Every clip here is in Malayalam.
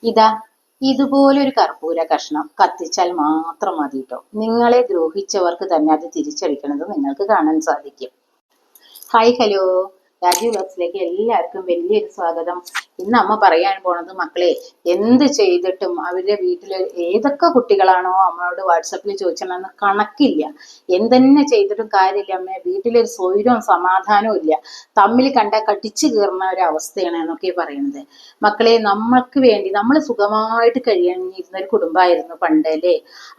ഇതാ ഇതുപോലൊരു കർപ്പൂര കഷ്ണം കത്തിച്ചാൽ മാത്രം മതി കേട്ടോ. നിങ്ങളെ ദ്രോഹിച്ചവർക്ക് തന്നെ അത് തിരിച്ചടിക്കണത് നിങ്ങൾക്ക് കാണാൻ സാധിക്കും. ഹായ് ഹലോ, രാജീവ് വ്ലോഗ്സിലേക്ക് എല്ലാവർക്കും വലിയൊരു സ്വാഗതം. ഇന്ന് അമ്മ പറയാൻ പോണത്, മക്കളെ, എന്ത് ചെയ്തിട്ടും അവരുടെ വീട്ടിൽ ഏതൊക്കെ കുട്ടികളാണോ അമ്മയോട് വാട്സപ്പിൽ ചോദിച്ചതെന്ന് കണക്കില്ല. എന്തെന്നെ ചെയ്തിട്ടും കാര്യമില്ല അമ്മ, വീട്ടിലൊരു സ്വൈരവും സമാധാനവും ഇല്ല, തമ്മിൽ കണ്ട കടിച്ചു കീറുന്ന ഒരു അവസ്ഥയാണ് എന്നൊക്കെ പറയുന്നത്. മക്കളെ, നമ്മൾക്ക് വേണ്ടി നമ്മൾ സുഖമായിട്ട് കഴിയാനിരുന്ന ഒരു കുടുംബമായിരുന്നു പണ്ട് അല്ലേ.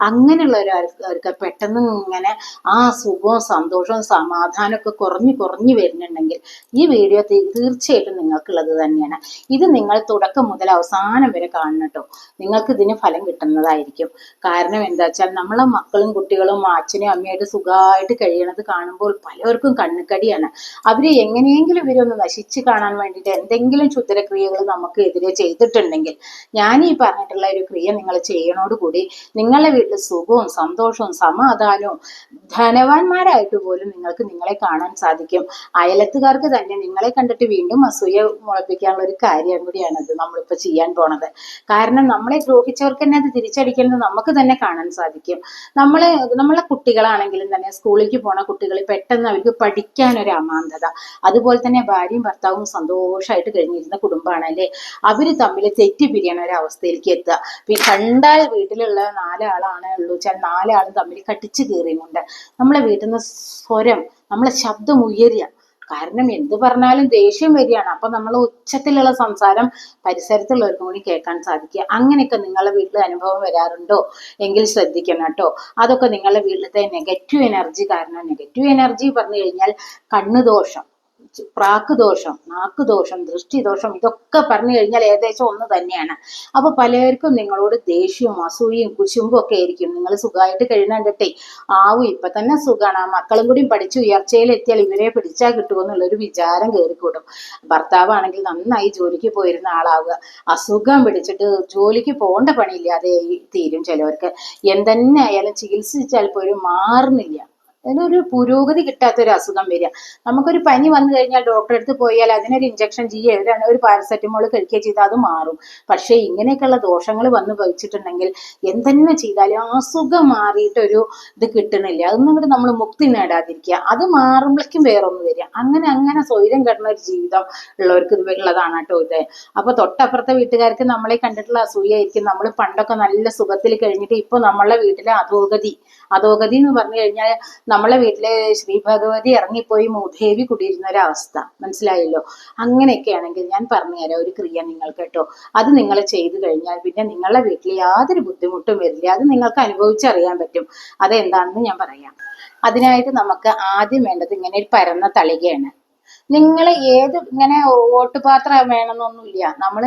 അങ്ങനെയുള്ളവർക്ക് പെട്ടെന്ന് ഇങ്ങനെ ആ സുഖവും സന്തോഷവും സമാധാനവും ഒക്കെ കുറഞ്ഞു കുറഞ്ഞു വരുന്നുണ്ടെങ്കിൽ ഈ വീഡിയോ തീർച്ചയായിട്ടും നിങ്ങൾക്കുള്ളത് തന്നെയാണ്. ഇത് നിങ്ങൾ തുടക്കം മുതൽ അവസാനം വരെ കാണണം കേട്ടോ. നിങ്ങൾക്ക് ഇതിന് ഫലം കിട്ടുന്നതായിരിക്കും. കാരണം എന്താ വെച്ചാൽ നമ്മളെ മക്കളും കുട്ടികളും അച്ഛനും അമ്മയായിട്ട് സുഖമായിട്ട് കഴിയണത് കാണുമ്പോൾ പലർക്കും കണ്ണുകടിയാണ്. അവര് എങ്ങനെയെങ്കിലും ഇവരൊന്ന് നശിച്ച് കാണാൻ വേണ്ടിയിട്ട് എന്തെങ്കിലും ക്ഷുദ്രക്രിയകൾ നമുക്ക് എതിരെ ചെയ്തിട്ടുണ്ടെങ്കിൽ ഞാൻ ഈ പറഞ്ഞിട്ടുള്ള ഒരു ക്രിയ നിങ്ങൾ ചെയ്യണോടുകൂടി നിങ്ങളുടെ വീട്ടിൽ സുഖവും സന്തോഷവും സമാധാനവും ധനവാന്മാരായിട്ട് പോലും നിങ്ങൾക്ക് നിങ്ങളെ കാണാൻ സാധിക്കും. അയലത്തുകാർക്ക് തന്നെ നിങ്ങളെ കണ്ടിട്ട് വീണ്ടും അസൂയ മുളപ്പിക്കാനുള്ള ഒരു കാര്യം കൂടിയാണത് നമ്മളിപ്പോ ചെയ്യാൻ പോണത്. കാരണം നമ്മളെ ദ്രോഹിച്ചവർക്ക് തന്നെ അത് തിരിച്ചടിക്കുന്നത് നമുക്ക് തന്നെ കാണാൻ സാധിക്കും. നമ്മളെ കുട്ടികളാണെങ്കിലും തന്നെ സ്കൂളിലേക്ക് പോണ കുട്ടികൾ പെട്ടെന്ന് അവർക്ക് പഠിക്കാൻ ഒരു അമാന്തത, അതുപോലെ തന്നെ ഭാര്യയും ഭർത്താവും സന്തോഷമായിട്ട് കഴിഞ്ഞിരുന്ന കുടുംബമാണ് അല്ലേ, അവര് തമ്മിൽ തെറ്റിപ്പിരിയണ ഒരു അവസ്ഥയിലേക്ക് എത്തുക. കണ്ടാൽ വീട്ടിലുള്ള നാലാളാണ് ഉള്ളൂ വെച്ചാൽ നാലാളും തമ്മിൽ കടിച്ചു കീറിയുന്നുണ്ട്. നമ്മളെ വീട്ടിൽ നിന്ന് സ്വരം, നമ്മളെ ശബ്ദം ഉയരുക. കാരണം എന്ത് പറഞ്ഞാലും ദേഷ്യം വരികയാണ്. അപ്പൊ നമ്മൾ ഉച്ചത്തിലുള്ള സംസാരം പരിസരത്തുള്ളവർക്കും കൂടി കേൾക്കാൻ സാധിക്കുക. അങ്ങനെയൊക്കെ നിങ്ങളുടെ വീട്ടിൽ അനുഭവം വരാറുണ്ടോ എങ്കിൽ ശ്രദ്ധിക്കണം കേട്ടോ. അതൊക്കെ നിങ്ങളുടെ വീട്ടിലത്തെ നെഗറ്റീവ് എനർജി കാരണം. നെഗറ്റീവ് എനർജി പറഞ്ഞു കഴിഞ്ഞാൽ കണ്ണുദോഷം, പ്രാക്ക് ദോഷം, നാക്കുദോഷം, ദൃഷ്ടിദോഷം, ഇതൊക്കെ പറഞ്ഞു കഴിഞ്ഞാൽ ഏകദേശം ഒന്ന് തന്നെയാണ്. അപ്പൊ പലർക്കും നിങ്ങളോട് ദേഷ്യവും അസൂയയും കുശുമ്പും ഒക്കെ ആയിരിക്കും. നിങ്ങൾ സുഖമായിട്ട് കഴിയുന്നുണ്ടേ, ആവും ഇപ്പൊ തന്നെ സുഖമാണ്, ആ മക്കളും കൂടി പഠിച്ച് ഉയർച്ചയിൽ എത്തിയാൽ ഇവരെ പിടിച്ചാൽ കിട്ടുമെന്നുള്ളൊരു വിചാരം കയറിക്കൂടും. ഭർത്താവാണെങ്കിൽ നന്നായി ജോലിക്ക് പോയിരുന്ന ആളാവുക, അസുഖം പിടിച്ചിട്ട് ജോലിക്ക് പോകേണ്ട പണിയില്ലാതെ തീരും ചിലവർക്ക്. എന്തെന്നെ ആയാലും ചികിത്സിച്ചാൽ പോലും മാറുന്നില്ല. അതിനൊരു പുരോഗതി കിട്ടാത്തൊരു അസുഖം വരിക. നമുക്കൊരു പനി വന്നു കഴിഞ്ഞാൽ ഡോക്ടറെ അടുത്ത് പോയാൽ അതിനൊരു ഇഞ്ചക്ഷൻ ചെയ്യുക, ഒരു പാരസെറ്റമോൾ കഴിക്കുക ചെയ്താൽ അത് മാറും. പക്ഷെ ഇങ്ങനെയൊക്കെയുള്ള ദോഷങ്ങൾ വന്നു ഭവിച്ചിട്ടുണ്ടെങ്കിൽ എന്തെന്നെ ചെയ്താലും അസുഖം മാറിയിട്ടൊരു ഇത് കിട്ടണില്ല. അതൊന്നും കൂടി നമ്മൾ മുക്തി നേടാതിരിക്കുക. അത് മാറുമ്പോഴേക്കും വേറൊന്ന് വരിക. അങ്ങനെ അങ്ങനെ സ്വൈരം കിടന്ന ഒരു ജീവിതം ഉള്ളവർക്ക് ഇത് ഉള്ളതാണ് കേട്ടോ ഇത്. അപ്പൊ തൊട്ടപ്പുറത്തെ വീട്ടുകാർക്ക് നമ്മളെ കണ്ടിട്ടുള്ള അസൂയായിരിക്കും. നമ്മൾ പണ്ടൊക്കെ നല്ല സുഖത്തിൽ കഴിഞ്ഞിട്ട് ഇപ്പൊ നമ്മളെ വീട്ടിലെ അധോഗതി എന്ന് പറഞ്ഞു കഴിഞ്ഞാൽ നമ്മളെ വീട്ടിലെ ശ്രീ ഭഗവതി ഇറങ്ങിപ്പോയി മൂദേവി കുടിയിരുന്ന ഒരവസ്ഥ. മനസ്സിലായല്ലോ. അങ്ങനെയൊക്കെ ആണെങ്കിൽ ഞാൻ പറഞ്ഞുതരാം ഒരു ക്രിയ നിങ്ങൾക്ക് കേട്ടോ. അത് നിങ്ങൾ ചെയ്തു കഴിഞ്ഞാൽ പിന്നെ നിങ്ങളുടെ വീട്ടിൽ യാതൊരു ബുദ്ധിമുട്ടും വരില്ല. അത് നിങ്ങൾക്ക് അനുഭവിച്ചറിയാൻ പറ്റും. അതെന്താണെന്ന് ഞാൻ പറയാം. അതിനായിട്ട് നമുക്ക് ആദ്യം വേണ്ടത് ഇങ്ങനെ ഒരു പരന്ന തളികയാണ്. നിങ്ങൾ ഏത് ഇങ്ങനെ ഓട്ടുപാത്രം വേണമെന്നൊന്നുമില്ല. നമ്മൾ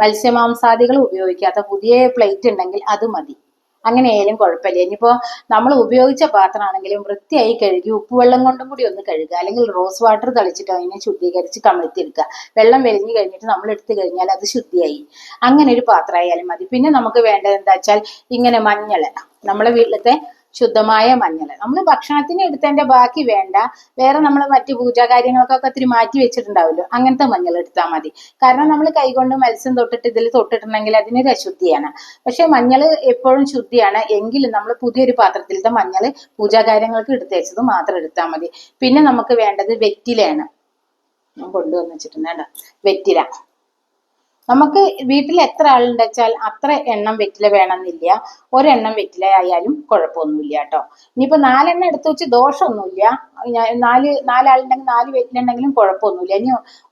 മത്സ്യമാംസാദികൾ ഉപയോഗിക്കാത്ത പുതിയ പ്ലേറ്റ് ഉണ്ടെങ്കിൽ അത് മതി. അങ്ങനെ ആയാലും കുഴപ്പമില്ല. ഇനിയിപ്പോ നമ്മൾ ഉപയോഗിച്ച പാത്രമാണെങ്കിലും വൃത്തിയായി കഴുകി ഉപ്പുവെള്ളം കൊണ്ടും കൂടി ഒന്ന് കഴുകുക, അല്ലെങ്കിൽ റോസ് വാട്ടർ തളിച്ചിട്ട് അതിനെ ശുദ്ധീകരിച്ച് കമിഴ്ത്തിയെടുക്കുക. വെള്ളം വലിഞ്ഞു കഴിഞ്ഞിട്ട് നമ്മൾ എടുത്തു കഴിഞ്ഞാൽ അത് ശുദ്ധിയായി. അങ്ങനെ ഒരു പാത്രമായാലും മതി. പിന്നെ നമുക്ക് വേണ്ടത് എന്താ വെച്ചാൽ ഇങ്ങനെ മഞ്ഞൾ, നമ്മളെ വീട്ടിലത്തെ ശുദ്ധമായ മഞ്ഞൾ. നമ്മൾ ഭക്ഷണത്തിന് എടുത്തതിന്റെ ബാക്കി വേണ്ട, വേറെ നമ്മൾ മറ്റു പൂജാ കാര്യങ്ങൾക്കൊക്കെ ഒത്തിരി മാറ്റി വെച്ചിട്ടുണ്ടാവുമല്ലോ, അങ്ങനത്തെ മഞ്ഞൾ എടുത്താൽ മതി. കാരണം നമ്മൾ കൈകൊണ്ട് മത്സ്യം തൊട്ടിട്ട് ഇതിൽ തൊട്ടിട്ടുണ്ടെങ്കിൽ അതിനൊരു അശുദ്ധിയാണ്. പക്ഷെ മഞ്ഞൾ എപ്പോഴും ശുദ്ധിയാണ്. എങ്കിലും നമ്മൾ പുതിയൊരു പാത്രത്തിലത്തെ മഞ്ഞൾ പൂജാ കാര്യങ്ങൾക്ക് എടുത്ത് വെച്ചത് മാത്രം എടുത്താൽ മതി. പിന്നെ നമുക്ക് വേണ്ടത് വെറ്റിലയാണ്. ഞാൻ കൊണ്ടുവന്ന് വെച്ചിട്ടുണ്ട് വെറ്റില. നമുക്ക് വീട്ടിൽ എത്ര ആളുണ്ട് വെച്ചാൽ അത്ര എണ്ണം വെറ്റില വേണമെന്നില്ല. ഒരെണ്ണം വെറ്റില ആയാലും കുഴപ്പമൊന്നുമില്ല കേട്ടോ. ഇനിയിപ്പോ 4 എണ്ണം എടുത്തു വെച്ച് ദോഷമൊന്നുമില്ല. നാലാളുണ്ടെങ്കിൽ 4 വെറ്റില ഉണ്ടെങ്കിലും കുഴപ്പമൊന്നുമില്ല. ഇനി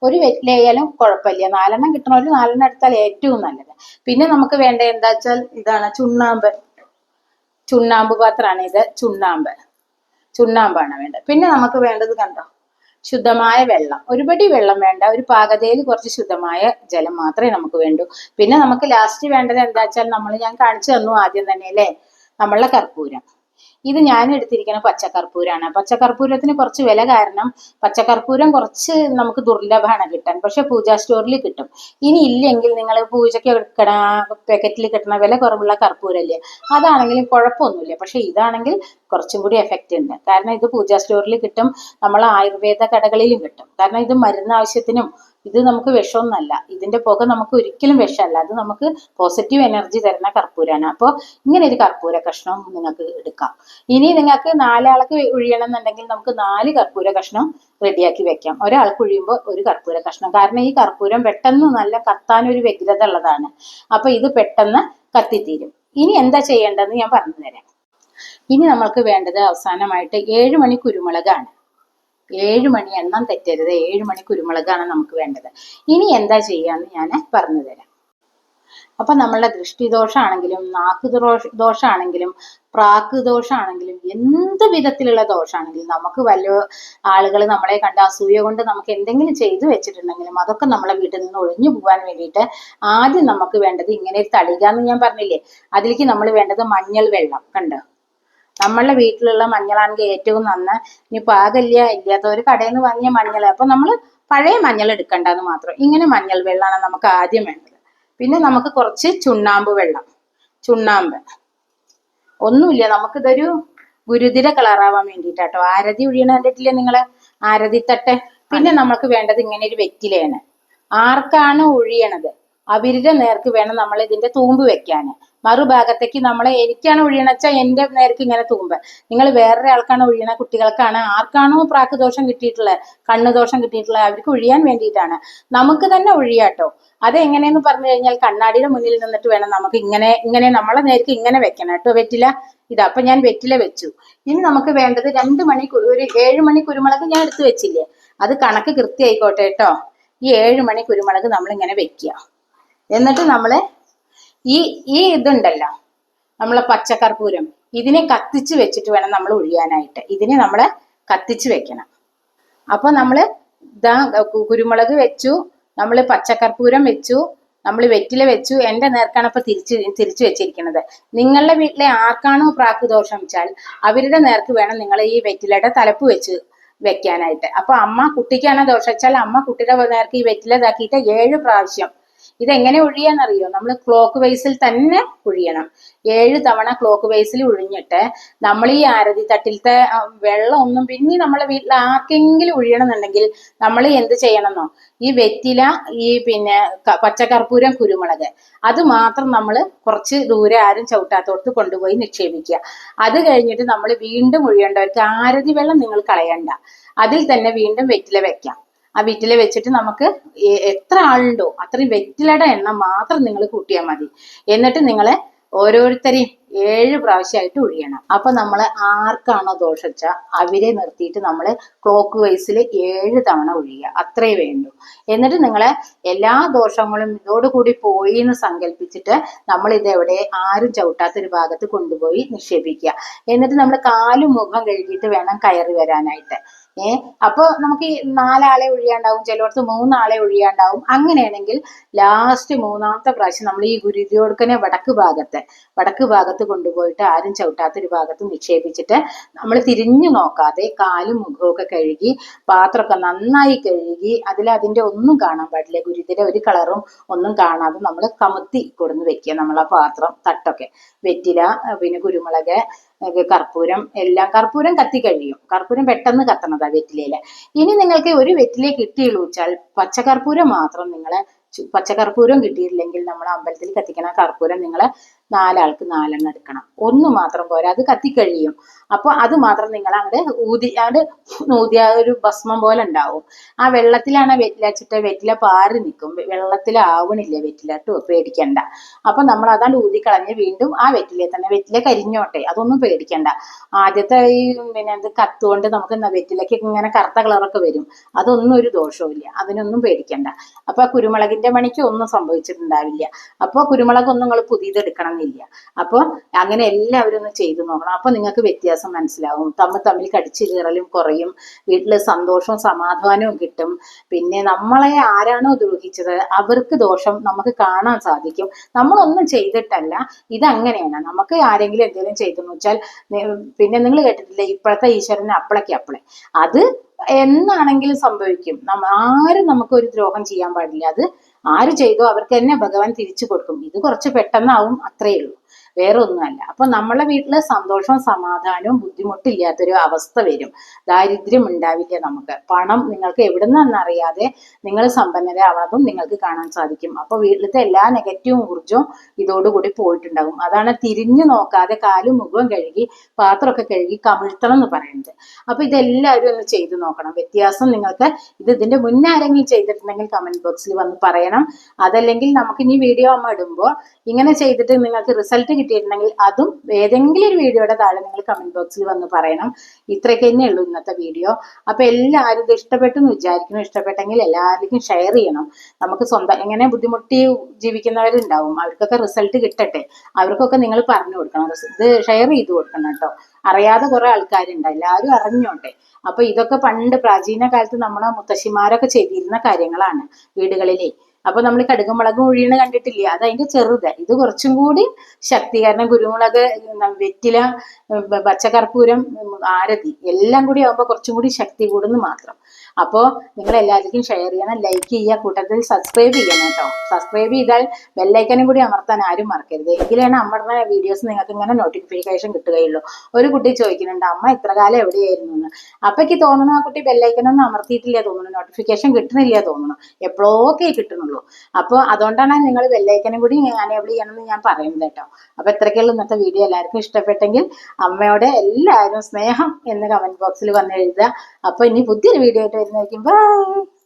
ഒരു വെറ്റില ആയാലും കുഴപ്പമില്ല. 4 എണ്ണം കിട്ടണവര് 4 എണ്ണം എടുത്താൽ ഏറ്റവും നല്ലത്. പിന്നെ നമുക്ക് വേണ്ട എന്താ വെച്ചാൽ ഇതാണ് ചുണ്ണാമ്പ് പാത്രമാണ് ഇത്. ചുണ്ണാമ്പാണ് വേണ്ടത്. പിന്നെ നമുക്ക് വേണ്ടത് കണ്ടോ, ശുദ്ധമായ വെള്ളം. ഒരുപടി വെള്ളം വേണ്ട, ഒരു പാകതയിൽ കുറച്ച് ശുദ്ധമായ ജലം മാത്രമേ നമുക്ക് വേണ്ടൂ. പിന്നെ നമുക്ക് ലാസ്റ്റ് വേണ്ടത് എന്താ വെച്ചാൽ ഞാൻ കാണിച്ചു തന്നു ആദ്യം തന്നെ അല്ലേ, നമ്മളുടെ കർപ്പൂരം. ഇത് ഞാൻ എടുത്തിരിക്കുന്ന പച്ചക്കർപ്പൂരാണ്. പച്ചക്കർപ്പൂരത്തിന് കുറച്ച് വില കാരണം പച്ചക്കർപ്പൂരം കുറച്ച് നമുക്ക് ദുർലഭമാണ് കിട്ടാൻ. പക്ഷെ പൂജാ സ്റ്റോറിൽ കിട്ടും. ഇനി ഇല്ലെങ്കിൽ നിങ്ങൾ പൂജയ്ക്ക് എടുക്കണ പാക്കറ്റിൽ കിട്ടുന്ന വില കുറവുള്ള കർപ്പൂരല്ലേ, അതാണെങ്കിലും കുഴപ്പമൊന്നുമില്ല. പക്ഷെ ഇതാണെങ്കിൽ കുറച്ചും കൂടി എഫക്റ്റ് ഉണ്ട്. കാരണം ഇത് പൂജാ സ്റ്റോറിൽ കിട്ടും, നമ്മൾ ആയുർവേദ കടകളിലും കിട്ടും. കാരണം ഇത് മരുന്ന് ആവശ്യത്തിനും ഇത് നമുക്ക് വിഷമൊന്നല്ല, ഇതിന്റെ പുക നമുക്ക് ഒരിക്കലും വിഷമല്ല, അത് നമുക്ക് പോസിറ്റീവ് എനർജി തരുന്ന കർപ്പൂരാണ്. അപ്പോൾ ഇങ്ങനെ ഒരു കർപ്പൂര കഷ്ണം നിങ്ങൾക്ക് എടുക്കാം. ഇനി നിങ്ങൾക്ക് 4 ആൾക്ക് ഒഴിയണം എന്നുണ്ടെങ്കിൽ നമുക്ക് 4 കർപ്പൂര കഷ്ണം റെഡിയാക്കി വെക്കാം. ഒരാൾക്ക് ഒഴിയുമ്പോൾ ഒരു കർപ്പൂര കഷ്ണം. കാരണം ഈ കർപ്പൂരം പെട്ടെന്ന് നല്ല കത്താനൊരു വ്യഗ്രത ഉള്ളതാണ്. അപ്പൊ ഇത് പെട്ടെന്ന് കത്തിത്തീരും. ഇനി എന്താ ചെയ്യേണ്ടതെന്ന് ഞാൻ പറഞ്ഞു തരാം. ഇനി നമ്മൾക്ക് വേണ്ടത് അവസാനമായിട്ട് 7 മണി കുരുമുളകാണ്. 7 മണി, എണ്ണം തെറ്റരുത്, 7 മണി കുരുമുളകാണ് നമുക്ക് വേണ്ടത്. ഇനി എന്താ ചെയ്യാന്ന് ഞാൻ പറഞ്ഞു തരാം. അപ്പൊ നമ്മളുടെ ദൃഷ്ടിദോഷാണെങ്കിലും നാക്ക് ദോഷാണെങ്കിലും പ്രാക്ക് ദോഷാണെങ്കിലും എന്ത് വിധത്തിലുള്ള ദോഷാണെങ്കിലും നമുക്ക് വല്ല ആളുകൾ നമ്മളെ കണ്ട അസൂയ കൊണ്ട് നമുക്ക് എന്തെങ്കിലും ചെയ്തു വെച്ചിട്ടുണ്ടെങ്കിലും അതൊക്കെ നമ്മളെ വീട്ടിൽ നിന്ന് ഒഴിഞ്ഞു പോകാൻ വേണ്ടിയിട്ട് ആദ്യം നമുക്ക് വേണ്ടത് ഇങ്ങനെ ഒരു തളിക എന്ന് ഞാൻ പറഞ്ഞില്ലേ, അതിലേക്ക് നമ്മൾ വേണ്ടത് മഞ്ഞൾ വെള്ളം. കണ്ടോ, നമ്മളുടെ വീട്ടിലുള്ള മഞ്ഞളാണെങ്കിൽ ഏറ്റവും നന്ന. ഇനി പാകല്ല ഇല്ലാത്തവർ കടയിൽ നിന്ന് വാങ്ങിയ മഞ്ഞൾ, അപ്പൊ നമ്മൾ പഴയ മഞ്ഞൾ എടുക്കണ്ടെന്ന് മാത്രം. ഇങ്ങനെ മഞ്ഞൾ വെള്ളമാണ് നമുക്ക് ആദ്യം വേണ്ടത്. പിന്നെ നമുക്ക് കുറച്ച് ചുണ്ണാമ്പ് വെള്ളം. ചുണ്ണാമ്പ് ഒന്നുമില്ല, നമുക്കിതൊരു ഗുരുതിര കളറാവാൻ വേണ്ടിയിട്ടാട്ടോ. ആരതി ഒഴിയണ കണ്ടിട്ടില്ലേ നിങ്ങള്, ആരതിത്തട്ട്. പിന്നെ നമുക്ക് വേണ്ടത് ഇങ്ങനെ ഒരു വെറ്റിലയാണ്. ആർക്കാണ് ഒഴിയണത് അവരുടെ നേർക്ക് വേണം നമ്മൾ ഇതിന്റെ തൂമ്പ് വെക്കാന്. മറുഭാഗത്തേക്ക് എനിക്കാണ് ഒഴിയണച്ചാൽ എന്റെ നേർക്ക് ഇങ്ങനെ തൂമ്പ്. നിങ്ങൾ വേറൊരു ആൾക്കാണ് ഒഴിയണ, കുട്ടികൾക്കാണ്, ആർക്കാണോ പ്രാക്ക് ദോഷം കിട്ടിയിട്ടുള്ളത്, കണ്ണു ദോഷം കിട്ടിയിട്ടുള്ളത്, അവർക്ക് ഒഴിയാൻ വേണ്ടിയിട്ടാണ്. നമുക്ക് തന്നെ ഒഴിയാട്ടോ. അത് എങ്ങനെയെന്ന് പറഞ്ഞു കഴിഞ്ഞാൽ കണ്ണാടിയുടെ മുന്നിൽ നിന്നിട്ട് വേണം നമുക്ക് ഇങ്ങനെ നമ്മളെ നേർക്ക് ഇങ്ങനെ വെക്കണം കേട്ടോ വെറ്റില. അപ്പൊ ഞാൻ വെറ്റില വെച്ചു. ഇനി നമുക്ക് വേണ്ടത് 2 മണി, ഒരു 7 മണി കുരുമുളക് ഞാൻ എടുത്തു വെച്ചില്ലേ, അത് കണക്ക് കൃത്യമായിക്കോട്ടെ കേട്ടോ. ഈ 7 മണി കുരുമുളക് നമ്മൾ ഇങ്ങനെ വെക്കുക. എന്നിട്ട് നമ്മള് ഈ ഇതുണ്ടല്ലോ നമ്മളെ പച്ചക്കർപ്പൂരം, ഇതിനെ കത്തിച്ച് വെച്ചിട്ട് വേണം നമ്മൾ ഒഴിയാനായിട്ട്. ഇതിനെ നമ്മള് കത്തിച്ച് വെക്കണം. അപ്പൊ നമ്മള് കുരുമുളക് വെച്ചു, നമ്മള് പച്ചക്കർപ്പൂരം വെച്ചു, നമ്മൾ വെറ്റില വെച്ചു. എന്റെ നേർക്കാണ് ഇപ്പൊ തിരിച്ചു വെച്ചിരിക്കുന്നത്. നിങ്ങളുടെ വീട്ടിലെ ആർക്കാണോ പ്രാക്ക് ദോഷം വെച്ചാൽ അവരുടെ നേർക്ക് വേണം നിങ്ങൾ ഈ വെറ്റിലയുടെ തലപ്പ് വെച്ച് വെക്കാനായിട്ട്. അപ്പൊ അമ്മ കുട്ടിക്കാണ് ദോഷം വെച്ചാൽ അമ്മ കുട്ടിയുടെ നേർക്ക് ഈ വെറ്റില ഇതാക്കിയിട്ട് 7 പ്രാവശ്യം. ഇതെങ്ങനെ ഒഴിയാന്നറിയോ, നമ്മൾ ക്ലോക്ക് വൈസിൽ തന്നെ ഒഴിയണം. 7 തവണ ക്ലോക്ക് വൈസിൽ ഒഴിഞ്ഞിട്ട് നമ്മൾ ഈ ആരതി തട്ടിലത്തെ വെള്ളം ഒന്നും പിന്നെ നമ്മളെ വീട്ടിൽ ആർക്കെങ്കിലും ഒഴിയണമെന്നുണ്ടെങ്കിൽ നമ്മൾ എന്ത് ചെയ്യണമെന്നോ, ഈ വെറ്റില, ഈ പിന്നെ പച്ചക്കർപ്പൂരം, കുരുമുളക്, അത് മാത്രം നമ്മൾ കുറച്ച് ദൂരെ ആരും ചവിട്ടാത്തോടത്ത് കൊണ്ടുപോയി നിക്ഷേപിക്കുക. അത് കഴിഞ്ഞിട്ട് നമ്മൾ വീണ്ടും ഒഴിയേണ്ടവർക്ക് ആരതി വെള്ളം നിങ്ങൾ കളയണ്ട, അതിൽ തന്നെ വീണ്ടും വെറ്റില വെക്കാം. ആ വെറ്റില വെച്ചിട്ട് നമുക്ക് എത്ര ആളുണ്ടോ അത്രയും വെറ്റിലയുടെ എണ്ണം മാത്രം നിങ്ങൾ കൂട്ടിയാൽ മതി. എന്നിട്ട് നിങ്ങൾ ഓരോരുത്തരെയും 7 പ്രാവശ്യമായിട്ട് ഒഴിയണം. അപ്പൊ നമ്മൾ ആർക്കാണോ ദോഷിച്ച അവരെ നിർത്തിയിട്ട് നമ്മൾ ക്ലോക്ക് വൈസിൽ 7 തവണ ഒഴിയുക, അത്രേ വേണ്ടു. എന്നിട്ട് നിങ്ങളെ എല്ലാ ദോഷങ്ങളും ഇതോടുകൂടി പോയി എന്ന് സങ്കല്പിച്ചിട്ട് നമ്മൾ ഇതെവിടെ ആരും ചവിട്ടാത്തൊരു ഭാഗത്ത് കൊണ്ടുപോയി നിക്ഷേപിക്കുക. എന്നിട്ട് നമ്മൾ കാലും മുഖം കഴുകിയിട്ട് വേണം കയറി വരാനായിട്ട്. അപ്പൊ നമുക്ക് ഈ 4 ആളെ ഒഴിയാണ്ടാവും, ചിലയിടത്ത് 3 ആളെ ഒഴിയാണ്ടാവും. അങ്ങനെയാണെങ്കിൽ ലാസ്റ്റ് 3ാമത്തെ പ്രാവശ്യം നമ്മൾ ഈ ഗുരുതിയോടുക്കനെ വടക്ക് ഭാഗത്ത് കൊണ്ടുപോയിട്ട് ആരും ചവിട്ടാത്തൊരു ഭാഗത്ത് നിക്ഷേപിച്ചിട്ട് നമ്മൾ തിരിഞ്ഞു നോക്കാതെ കാലും മുഖവും ഒക്കെ കഴുകി പാത്രമൊക്കെ നന്നായി കഴുകി അതിന്റെ ഒന്നും കാണാൻ പാടില്ല, ഗുരുതിയുടെ ഒരു കളറും ഒന്നും കാണാതെ നമ്മൾ കമുത്തി കൊടുന്ന് വെക്കുക. നമ്മൾ ആ പാത്രം തട്ടൊക്കെ വെറ്റില, പിന്നെ കുരുമുളക്, കർപ്പൂരം എല്ലാം. കർപ്പൂരം കത്തി കഴിയും, കർപ്പൂരം പെട്ടെന്ന് കത്തണതാ വെറ്റിലയില്. ഇനി നിങ്ങൾക്ക് ഒരു വെറ്റിലയെ കിട്ടിയുള്ളൂ വെച്ചാൽ പച്ചക്കർപ്പൂരം മാത്രം നിങ്ങള്, പച്ചക്കർപ്പൂരം കിട്ടിയില്ലെങ്കിൽ നമ്മൾ അമ്പലത്തിൽ കത്തിക്കണ കർപ്പൂരം നിങ്ങൾ 4 ആൾക്ക് 4 എണ്ണം എടുക്കണം. 1 മാത്രം പോരാ, അത് കത്തിക്കഴിയും. അപ്പൊ അത് മാത്രം നിങ്ങൾ അങ്ങോട്ട് ഊതിയ ഒരു ഭസ്മം പോലെ ഉണ്ടാവും. ആ വെള്ളത്തിലാണ് വെറ്റില വെച്ചിട്ട് വെറ്റില പാറി നിൽക്കും, വെള്ളത്തിലാവണില്ല വെറ്റില കേട്ടോ, പേടിക്കണ്ട. അപ്പൊ നമ്മൾ അതാണ്ട് ഊതിക്കളഞ്ഞ് വീണ്ടും ആ വെറ്റിലയെ തന്നെ, വെറ്റില കരിഞ്ഞോട്ടെ, അതൊന്നും പേടിക്കണ്ട. ആദ്യത്തെ ഈ പിന്നെ ഇത് കത്തുകൊണ്ട് നമുക്ക് വെറ്റിലക്ക് ഇങ്ങനെ കറുത്ത കളറൊക്കെ വരും, അതൊന്നും ഒരു ദോഷവും ഇല്ല, അതിനൊന്നും പേടിക്കണ്ട. അപ്പൊ കുരുമുളകിന്റെ മണിക്ക് ഒന്നും സംഭവിച്ചിട്ടുണ്ടാവില്ല. അപ്പൊ കുരുമുളകൊന്നും നിങ്ങൾ പുതിയതെടുക്കണം എന്നില്ല. അപ്പൊ അങ്ങനെ എല്ലാവരും ഒന്ന് ചെയ്തു നോക്കണം. അപ്പൊ നിങ്ങൾക്ക് വ്യത്യാസം മനസ്സിലാവും. തമ്മിൽ കടിച്ചു കീറലും കുറയും, വീട്ടില് സന്തോഷവും സമാധാനവും കിട്ടും. പിന്നെ നമ്മളെ ആരാണോ ദ്രോഹിച്ചത് അവർക്ക് ദോഷം നമുക്ക് കാണാൻ സാധിക്കും. നമ്മളൊന്നും ചെയ്തിട്ടല്ല, ഇതങ്ങനെയാണ്. നമുക്ക് ആരെങ്കിലും എന്തെങ്കിലും ചെയ്തെന്ന് വെച്ചാൽ, പിന്നെ നിങ്ങൾ കേട്ടിട്ടില്ലേ ഇപ്പോഴത്തെ ഈശ്വരന് അപ്പളയ്ക്ക് അപ്പളെ, അത് എന്നാണെങ്കിലും സംഭവിക്കും. ആരും നമുക്ക് ഒരു ദ്രോഹം ചെയ്യാൻ പാടില്ല. അത് ആര് ചെയ്തോ അവർക്ക് തന്നെ ഭഗവാൻ തിരിച്ചു കൊടുക്കും. ഇത് കുറച്ച് പെട്ടെന്നാവും, അത്രയേ ഉള്ളൂ. വേറെ ഒന്നുമല്ല. അപ്പൊ നമ്മളെ വീട്ടില് സന്തോഷവും സമാധാനവും ബുദ്ധിമുട്ടില്ലാത്തൊരു അവസ്ഥ വരും. ദാരിദ്ര്യം ഉണ്ടാവില്ല. നമുക്ക് പണം നിങ്ങൾക്ക് എവിടുന്നറിയാതെ നിങ്ങൾ സമ്പന്നരാവണതും നിങ്ങൾക്ക് കാണാൻ സാധിക്കും. അപ്പൊ വീട്ടിലത്തെ എല്ലാ നെഗറ്റീവ് ഊർജവും ഇതോടുകൂടി പോയിട്ടുണ്ടാകും. അതാണ് തിരിഞ്ഞു നോക്കാതെ കാലും മുഖവും കഴുകി പാത്രമൊക്കെ കഴുകി കമിഴ്ത്തണം എന്ന് പറയുന്നത്. അപ്പൊ ഇതെല്ലാവരും ഒന്ന് ചെയ്തു നോക്കണം. വ്യത്യാസം നിങ്ങൾക്ക് ഇതിന്റെ മുന്നേ ആരെങ്കിലും ചെയ്തിട്ടുണ്ടെങ്കിൽ കമന്റ് ബോക്സിൽ വന്ന് പറയണം. അതല്ലെങ്കിൽ നമുക്ക് ഇനി വീഡിയോ അമ്മ ഇടുമ്പോൾ ഇങ്ങനെ ചെയ്തിട്ട് നിങ്ങൾക്ക് റിസൾട്ട് കിട്ടിയിട്ടുണ്ടെങ്കിൽ അതും ഏതെങ്കിലും ഒരു വീഡിയോയുടെ താഴെ നിങ്ങൾ കമന്റ് ബോക്സിൽ വന്ന് പറയണം. ഇത്രയൊക്കെ തന്നെയുള്ളൂ ഇന്നത്തെ വീഡിയോ. അപ്പൊ എല്ലാവരും ഇത് ഇഷ്ടപ്പെട്ടു എന്ന് വിചാരിക്കുന്നു. ഇഷ്ടപ്പെട്ടെങ്കിൽ എല്ലാവർക്കും ഷെയർ ചെയ്യണം. നമുക്ക് സ്വന്തം എങ്ങനെ ബുദ്ധിമുട്ടി ജീവിക്കുന്നവരുണ്ടാവും, അവർക്കൊക്കെ റിസൾട്ട് കിട്ടട്ടെ. അവർക്കൊക്കെ നിങ്ങൾ പറഞ്ഞു കൊടുക്കണം. ഇത് ഷെയർ ചെയ്ത് കൊടുക്കണം കേട്ടോ. അറിയാതെ കുറെ ആൾക്കാരുണ്ട്, എല്ലാവരും അറിഞ്ഞോട്ടെ. അപ്പൊ ഇതൊക്കെ പണ്ട് പ്രാചീന കാലത്ത് നമ്മളെ മുത്തശ്ശിമാരൊക്കെ ചെയ്തിരുന്ന കാര്യങ്ങളാണ് വീടുകളിലെ. അപ്പൊ നമ്മൾ കടുകും മുളകും ഒഴിയണ കണ്ടിട്ടില്ലേ, അത് അതിന്റെ ചെറുത്. ഇത് കുറച്ചും കൂടി ശക്തി. കാരണം കുരുമുളക്, വെറ്റില, പച്ചക്കർപ്പൂരം, ആരതി എല്ലാം കൂടി ആകുമ്പോൾ കുറച്ചും കൂടി ശക്തി കൂടുന്നു മാത്രം. അപ്പോൾ നിങ്ങൾ എല്ലാവർക്കും ഷെയർ ചെയ്യണം, ലൈക്ക് ചെയ്യുക, കൂട്ടത്തിൽ സബ്സ്ക്രൈബ് ചെയ്യണം കേട്ടോ. സബ്സ്ക്രൈബ് ചെയ്താൽ ബെല്ലൈക്കനും കൂടി അമർത്താൻ ആരും മറക്കരുത്. എങ്കിലാണ് നമ്മുടെ വീഡിയോസ് നിങ്ങൾക്ക് ഇങ്ങനെ നോട്ടിഫിക്കേഷൻ കിട്ടുകയുള്ളൂ. ഒരു കുട്ടി ചോദിക്കുന്നുണ്ട്, അമ്മ ഇത്ര കാലം എവിടെയായിരുന്നു എന്ന്. അപ്പൊ എനിക്ക് തോന്നുന്നു ആ കുട്ടി ബെല്ലൈക്കനൊന്നും അമർത്തിയിട്ടില്ല തോന്നുന്നു, നോട്ടിഫിക്കേഷൻ കിട്ടുന്നില്ല തോന്നുന്നു. എപ്പോഴൊക്കെ കിട്ടുന്നുള്ളൂ. അപ്പോൾ അതുകൊണ്ടാണ് നിങ്ങൾ ബെല്ലൈക്കനും കൂടി എനേബിൾ ചെയ്യണമെന്ന് ഞാൻ പറയുന്നത് കേട്ടോ. അപ്പൊ ഇത്രയ്ക്കുള്ള ഇന്നത്തെ വീഡിയോ. എല്ലാവർക്കും ഇഷ്ടപ്പെട്ടെങ്കിൽ അമ്മയോടെ എല്ലാവരും സ്നേഹം എന്ന് കമന്റ് ബോക്സിൽ വന്ന് എഴുതുക. അപ്പൊ ഇനി പുതിയൊരു വീഡിയോ ആയിട്ട് വരുന്നതായിരിക്കും. ബൈ.